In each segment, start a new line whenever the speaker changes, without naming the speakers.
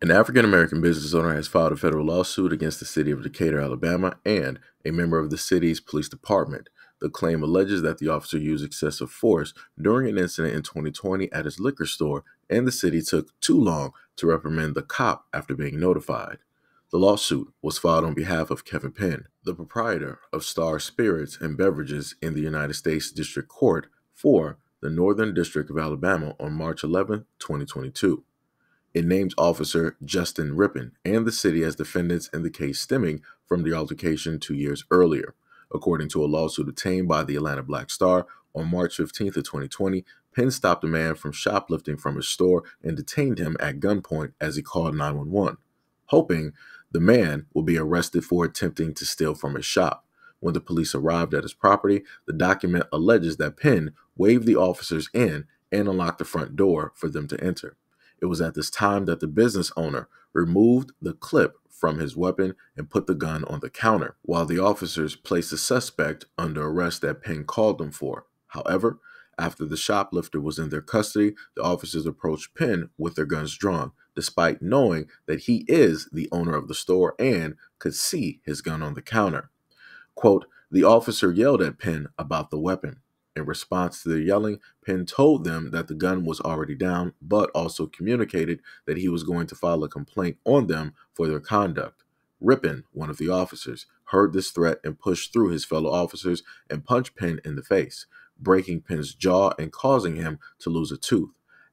An African-American business owner has filed a federal lawsuit against the city of Decatur, Alabama, and a member of the city's police department. The claim alleges that the officer used excessive force during an incident in 2020 at his liquor store, and the city took too long to reprimand the cop after being notified. The lawsuit was filed on behalf of Kevin Penn, the proprietor of Star Spirits and Beverages in the United States District Court for the Northern District of Alabama on March 11, 2022. It names Officer Justin Rippin and the city as defendants in the case stemming from the altercation 2 years earlier. According to a lawsuit obtained by the Atlanta Black Star on March 15th of 2020, Penn stopped a man from shoplifting from his store and detained him at gunpoint as he called 911, hoping the man would be arrested for attempting to steal from his shop. When the police arrived at his property, the document alleges that Penn waved the officers in and unlocked the front door for them to enter. It was at this time that the business owner removed the clip from his weapon and put the gun on the counter, while the officers placed the suspect under arrest that Penn called them for. However, after the shoplifter was in their custody, the officers approached Penn with their guns drawn, despite knowing that he is the owner of the store and could see his gun on the counter. Quote, the officer yelled at Penn about the weapon. In response to their yelling, Penn told them that the gun was already down, but also communicated that he was going to file a complaint on them for their conduct. Rippin, one of the officers, heard this threat and pushed through his fellow officers and punched Penn in the face, breaking Penn's jaw and causing him to lose a tooth.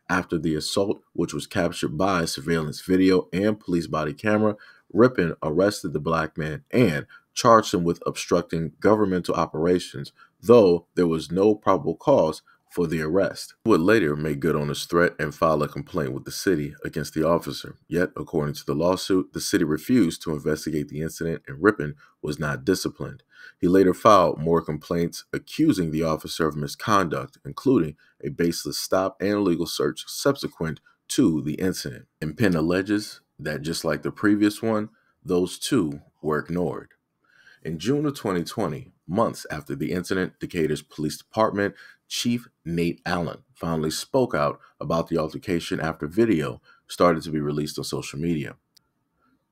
After the assault, which was captured by surveillance video and police body camera, Rippin arrested the black man and charged him with obstructing governmental operations, though there was no probable cause for the arrest. He would later make good on his threat and file a complaint with the city against the officer. Yet, according to the lawsuit, the city refused to investigate the incident and Rippin was not disciplined. He later filed more complaints accusing the officer of misconduct, including a baseless stop and illegal search subsequent to the incident. And Penn alleges that just like the previous one, those two were ignored. In June of 2020, months after the incident, Decatur's police department chief Nate Allen finally spoke out about the altercation after video started to be released on social media.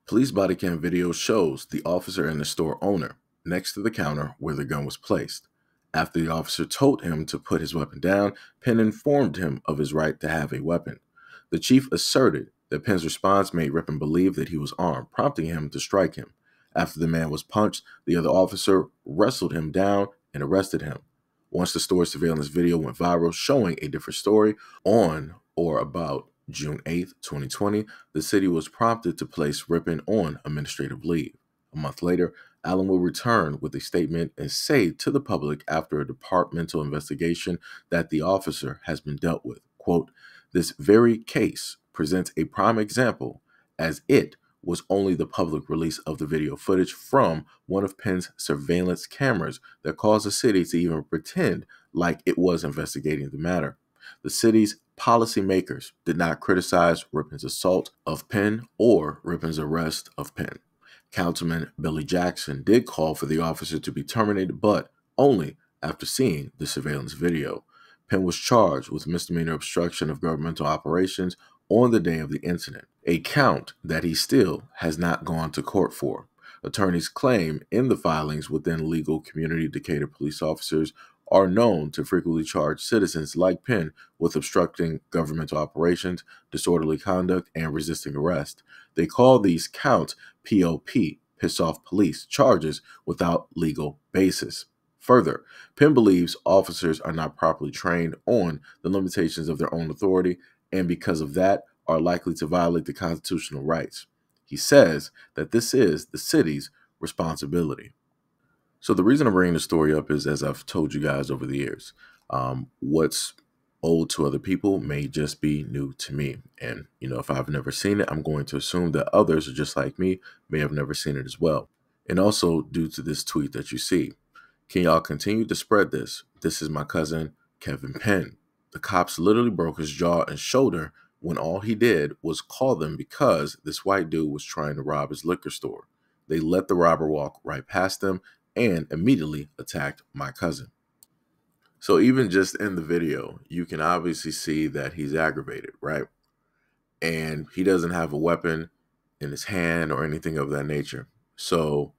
Police body cam video shows the officer and the store owner next to the counter where the gun was placed. After the officer told him to put his weapon down, Penn informed him of his right to have a weapon. The chief asserted that Penn's response made Rippin believe that he was armed, prompting him to strike him. After the man was punched, the other officer wrestled him down and arrested him. Once the store's surveillance video went viral showing a different story, on or about June 8, 2020, the city was prompted to place Rippin on administrative leave. A month later, Allen will return with a statement and say to the public after a departmental investigation that the officer has been dealt with. Quote, this very case presents a prime example as it was only the public release of the video footage from one of Penn's surveillance cameras that caused the city to even pretend like it was investigating the matter. The city's policymakers did not criticize Rippin's assault of Penn or Rippin's arrest of Penn. Councilman Billy Jackson did call for the officer to be terminated, but only after seeing the surveillance video. Penn was charged with misdemeanor obstruction of governmental operations on the day of the incident, a count that he still has not gone to court for. Attorneys claim in the filings within the legal community Decatur police officers are known to frequently charge citizens like Penn with obstructing governmental operations, disorderly conduct, and resisting arrest. They call these counts POP, piss off police, charges without legal basis. Further, Penn believes officers are not properly trained on the limitations of their own authority and because of that are likely to violate the constitutional rights. He says that this is the city's responsibility. So the reason I'm bringing the story up is, as I've told you guys over the years, what's old to other people may just be new to me. And, if I've never seen it, I'm going to assume that others, just like me, may have never seen it as well. And also due to this tweet that you see, can y'all continue to spread this? This is my cousin, Kevin Penn. The cops literally broke his jaw and shoulder when all he did was call them because this white dude was trying to rob his liquor store. They let the robber walk right past them and immediately attacked my cousin. So even just in the video, you can obviously see that he's aggravated, right? and he doesn't have a weapon in his hand or anything of that nature. So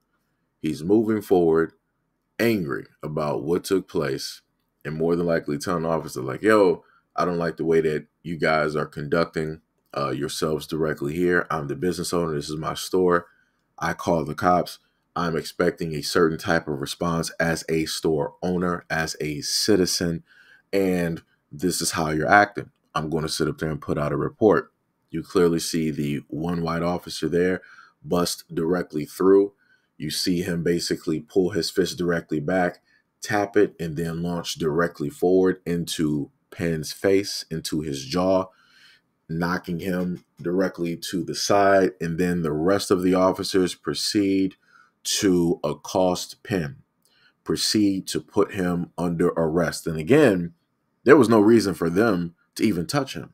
he's moving forward, angry about what took place, and more than likely telling the officer, like, yo, I don't like the way that you guys are conducting yourselves directly here. I'm the business owner. This is my store. I call the cops. I'm expecting a certain type of response as a store owner, as a citizen, and this is how you're acting. I'm going to sit up there and put out a report. You clearly see the one white officer there bust directly through. You see him basically pull his fist directly back, tap it, and then launch directly forward into Penn's face, into his jaw, knocking him directly to the side. And then the rest of the officers proceed to accost Penn, proceed to put him under arrest. And again, there was no reason for them to even touch him,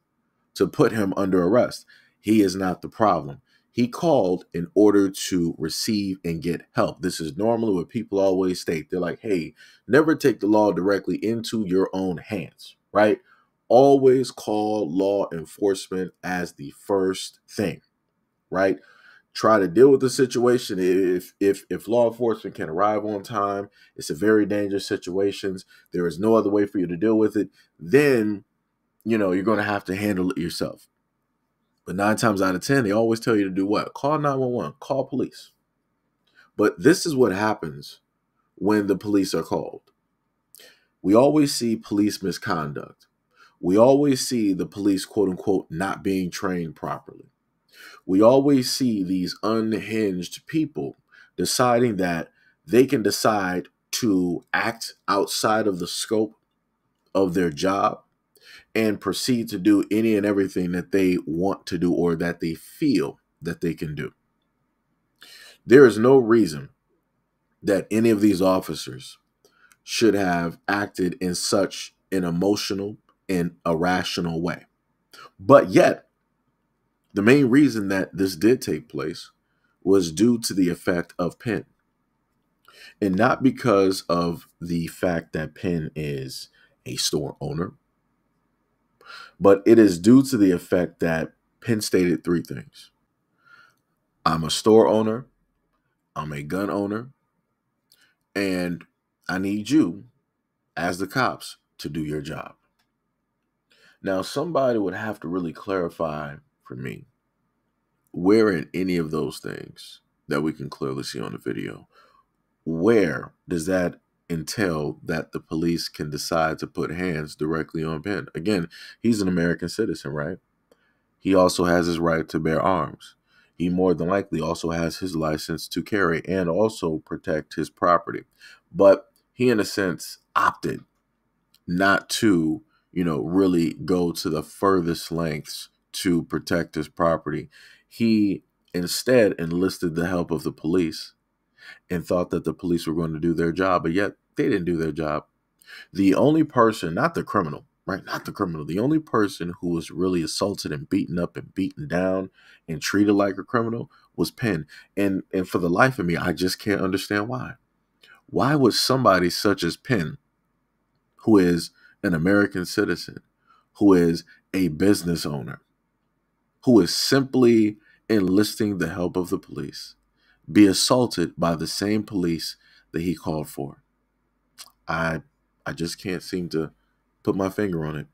to put him under arrest. He is not the problem. He called in order to receive and get help. This is normally what people always state. They're like, hey, never take the law directly into your own hands, right? Always call law enforcement as the first thing, right? Try to deal with the situation. If law enforcement can arrive on time, it's a very dangerous situation. There is no other way for you to deal with it. Then, you're going to have to handle it yourself. But 9 times out of 10, they always tell you to do what? Call 911, call police. But this is what happens when the police are called. We always see police misconduct. We always see the police, quote unquote, not being trained properly. We always see these unhinged people deciding that they can decide to act outside of the scope of their job and proceed to do any and everything that they want to do or that they feel that they can do. There is no reason that any of these officers should have acted in such an emotional and irrational way. But yet, the main reason that this did take place was due to the effect of Penn. And not because of the fact that Penn is a store owner, but it is due to the effect that Penn stated 3 things. I'm a store owner, I'm a gun owner, and I need you, as the cops, to do your job. Now, somebody would have to really clarify for me, where in any of those things that we can clearly see on the video, where does that entail that the police can decide to put hands directly on Penn? Again, he's an American citizen, right? He also has his right to bear arms. He more than likely also has his license to carry and also protect his property. But he, in a sense, opted not to, really go to the furthest lengths to protect his property. He instead enlisted the help of the police and thought that the police were going to do their job, but yet they didn't do their job. The only person, not the criminal, right? Not the criminal. The only person who was really assaulted and beaten up and beaten down and treated like a criminal was Penn. And for the life of me, I just can't understand why. Why would somebody such as Penn, who is an American citizen, who is a business owner, who is simply enlisting the help of the police, be assaulted by the same police that he called for? I just can't seem to put my finger on it.